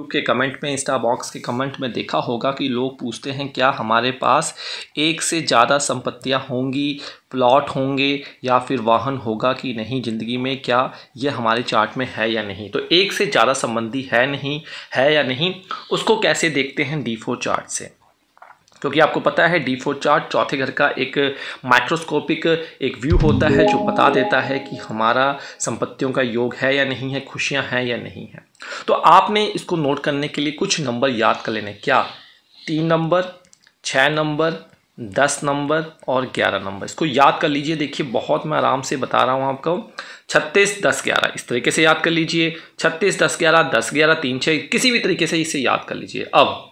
YouTube के comment में, Insta box के कमेंट में देखा होगा कि लोग पूछते हैं क्या हमारे पास एक से ज़्यादा संपत्तियां होंगी, प्लॉट होंगे या फिर वाहन होगा कि नहीं ज़िंदगी में, क्या यह हमारे चार्ट में है या नहीं। तो एक से ज़्यादा संबंधी है या नहीं, उसको कैसे देखते हैं D4 चार्ट से। क्योंकि आपको पता है D4 चार्ट चौथे घर का एक माइक्रोस्कोपिक एक व्यू होता है जो बता देता है कि हमारा संपत्तियों का योग है या नहीं है, खुशियां हैं या नहीं है। तो आपने इसको नोट करने के लिए कुछ नंबर याद कर लेने, क्या 3 नंबर, 6 नंबर, 10 नंबर और 11 नंबर। इसको याद कर लीजिए। देखिए बहुत मैं आराम से बता रहा हूँ आपको। 36, 10, 11 इस तरीके से याद कर लीजिए। 36, 10, 11, 10, 11, 3, 6 किसी भी तरीके से इसे याद कर लीजिए। अब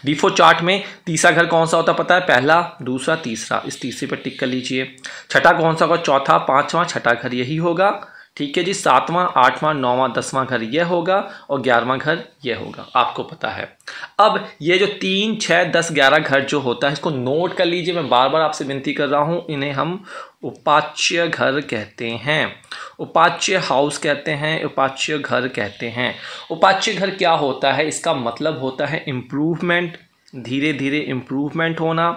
D4 चार्ट में तीसरा घर कौन सा होता है पता है? पहला, दूसरा, तीसरा। इस तीसरे पर टिक कर लीजिए। छठा कौन सा होगा? चौथा, पांचवा, छठा घर यही होगा। ठीक है जी। 7वां, 8वां, 9वां, 10वां घर यह होगा और 11वां घर यह होगा, आपको पता है। अब ये जो 3, 6, 10, 11 घर जो होता है इसको नोट कर लीजिए। मैं बार बार आपसे विनती कर रहा हूँ, इन्हें हम उपाच्य घर कहते हैं, उपाच्य हाउस कहते हैं, उपाच्य घर कहते हैं। उपाच्य घर क्या होता है? इसका मतलब होता है इम्प्रूवमेंट, धीरे धीरे इम्प्रूवमेंट होना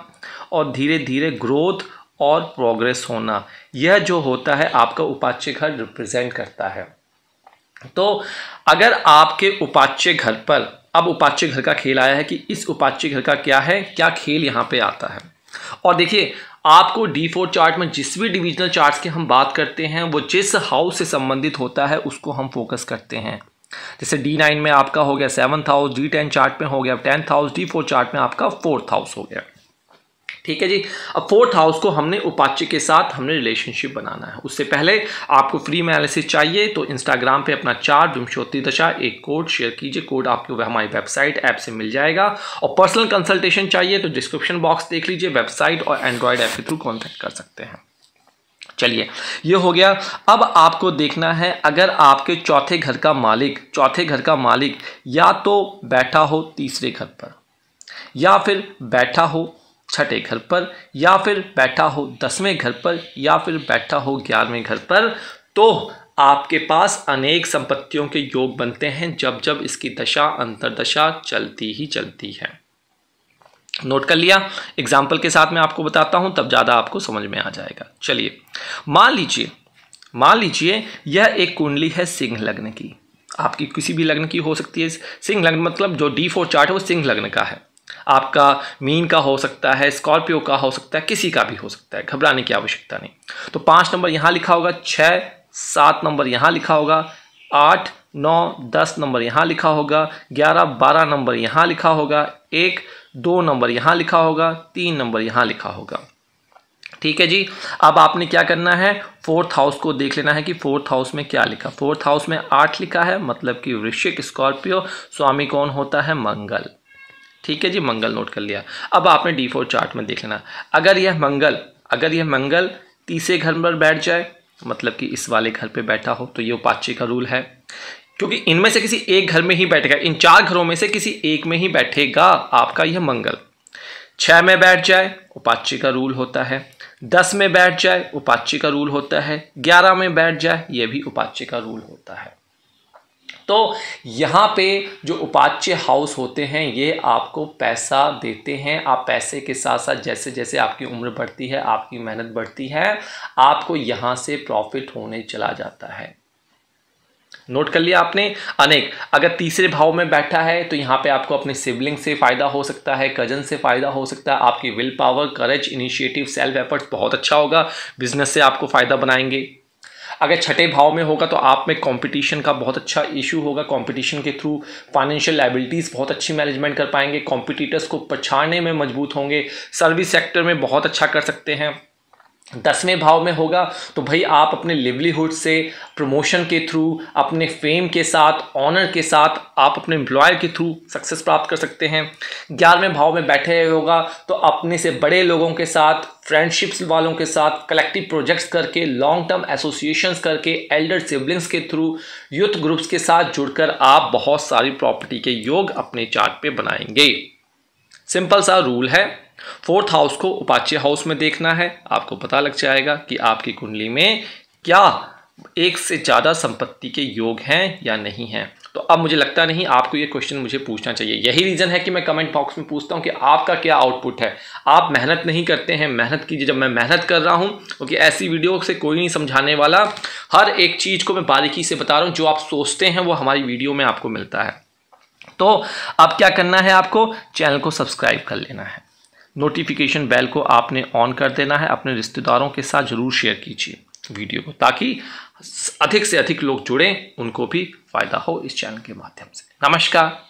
और धीरे धीरे ग्रोथ और प्रोग्रेस होना। यह जो होता है आपका उपाच्य घर रिप्रेजेंट करता है। तो अगर आपके उपाच्य घर पर, अब उपाच्य घर का खेल आया है कि इस उपाच्य घर का क्या है, क्या खेल यहाँ पे आता है। और देखिए आपको D4 चार्ट में जिस भी डिविजनल चार्ट्स की हम बात करते हैं वो जिस हाउस से संबंधित होता है उसको हम फोकस करते हैं। जैसे D9 में आपका हो गया 7th हाउस, D10 चार्ट में हो गया 10th हाउस, D4 चार्ट में आपका 4th हाउस हो गया। ठीक है जी। अब 4th हाउस को हमने उपाच्य के साथ हमने रिलेशनशिप बनाना है। उससे पहले आपको फ्री में एनालिसिस चाहिए तो इंस्टाग्राम पे अपना चार्ट विंशोत्ती दशा एक कोड शेयर कीजिए। कोड आपको हमारी वेबसाइट ऐप से मिल जाएगा। और पर्सनल कंसल्टेशन चाहिए तो डिस्क्रिप्शन बॉक्स देख लीजिए, वेबसाइट और एंड्रॉयड ऐप के थ्रू कॉन्टैक्ट कर सकते हैं। चलिए ये हो गया। अब आपको देखना है अगर आपके चौथे घर का मालिक या तो बैठा हो तीसरे घर पर, या फिर बैठा हो छठे घर पर, या फिर बैठा हो 10वें घर पर, या फिर बैठा हो 11वें घर पर, तो आपके पास अनेक संपत्तियों के योग बनते हैं जब जब इसकी दशा अंतरदशा चलती ही चलती है। नोट कर लिया? एग्जाम्पल के साथ मैं आपको बताता हूं तब ज़्यादा आपको समझ में आ जाएगा। चलिए मान लीजिए यह एक कुंडली है सिंह लग्न की। आपकी किसी भी लग्न की हो सकती है। सिंह लग्न मतलब जो D4 चार्ट है वो सिंह लग्न का है। आपका मीन का हो सकता है, स्कॉर्पियो का हो सकता है, किसी का भी हो सकता है, घबराने की आवश्यकता नहीं। तो 5 नंबर यहाँ लिखा होगा, 6, 7 नंबर यहाँ लिखा होगा, 8, 9, 10 नंबर यहाँ लिखा होगा, 11, 12 नंबर यहाँ लिखा होगा, 1, 2 नंबर यहाँ लिखा होगा, 3 नंबर यहाँ लिखा होगा। ठीक है जी। अब आपने क्या करना है, 4th हाउस को देख लेना है कि 4th हाउस में क्या लिखा। 4th हाउस में 8 लिखा है, मतलब कि वृश्चिक, स्कॉर्पियो, स्वामी कौन होता है? मंगल। ठीक है जी, मंगल नोट कर लिया। अब आपने D4 चार्ट में देख लेना, अगर यह मंगल तीसरे घर पर बैठ जाए, मतलब कि इस वाले घर पे बैठा हो, तो ये उपाच्य का रूल है। क्योंकि इनमें से किसी एक घर में ही बैठेगा, इन 4 घरों में से किसी एक में ही बैठेगा आपका यह मंगल। 6 में बैठ जाए उपाच्य का रूल होता है, 10 में बैठ जाए उपाच्य का रूल होता है, 11 में बैठ जाए यह भी उपाच्य का रूल होता है। तो यहाँ पे जो उपाच्य हाउस होते हैं ये आपको पैसा देते हैं। आप पैसे के साथ साथ जैसे जैसे आपकी उम्र बढ़ती है, आपकी मेहनत बढ़ती है, आपको यहाँ से प्रॉफिट होने चला जाता है। नोट कर लिया आपने? अनेक। अगर तीसरे भाव में बैठा है तो यहाँ पे आपको अपने सिबलिंग से फ़ायदा हो सकता है, कजन से फ़ायदा हो सकता है, आपकी will power, courage, initiative, self efforts बहुत अच्छा होगा, बिजनेस से आपको फ़ायदा बनाएंगे। अगर छठे भाव में होगा तो आप में कंपटीशन का बहुत अच्छा इशू होगा, कंपटीशन के थ्रू फाइनेंशियल लायबिलिटीज़ बहुत अच्छी मैनेजमेंट कर पाएंगे, कॉम्पिटिटर्स को पछाड़ने में मजबूत होंगे, सर्विस सेक्टर में बहुत अच्छा कर सकते हैं। 10वें भाव में होगा तो भाई आप अपने लिवलीहुड से, प्रमोशन के थ्रू, अपने फेम के साथ, ऑनर के साथ आप अपने एम्प्लॉयर के थ्रू सक्सेस प्राप्त कर सकते हैं। 11वें भाव में बैठे होगा तो अपने से बड़े लोगों के साथ, फ्रेंडशिप्स वालों के साथ कलेक्टिव प्रोजेक्ट्स करके, लॉन्ग टर्म एसोसिएशंस करके, एल्डर सिबलिंग्स के थ्रू, यूथ ग्रुप्स के साथ जुड़कर आप बहुत सारी प्रॉपर्टी के योग अपने चार्ट पे बनाएंगे। सिंपल सा रूल है। 4th हाउस को उपाच्य हाउस में देखना है, आपको पता लग जाएगा कि आपकी कुंडली में क्या एक से ज़्यादा संपत्ति के योग हैं या नहीं हैं। तो अब मुझे लगता नहीं आपको ये क्वेश्चन मुझे पूछना चाहिए। यही रीज़न है कि मैं कमेंट बॉक्स में पूछता हूँ कि आपका क्या आउटपुट है। आप मेहनत नहीं करते हैं, मेहनत कीजिए। जब मैं मेहनत कर रहा हूँ क्योंकि ऐसी वीडियो से कोई नहीं समझाने वाला, हर एक चीज़ को मैं बारीकी से बता रहा हूँ। जो आप सोचते हैं वो हमारी वीडियो में आपको मिलता है। तो अब क्या करना है, आपको चैनल को सब्सक्राइब कर लेना है, नोटिफिकेशन बेल को आपने ऑन कर देना है। अपने रिश्तेदारों के साथ ज़रूर शेयर कीजिए वीडियो को, ताकि अधिक से अधिक लोग जुड़ें, उनको भी फ़ायदा हो इस चैनल के माध्यम से। नमस्कार।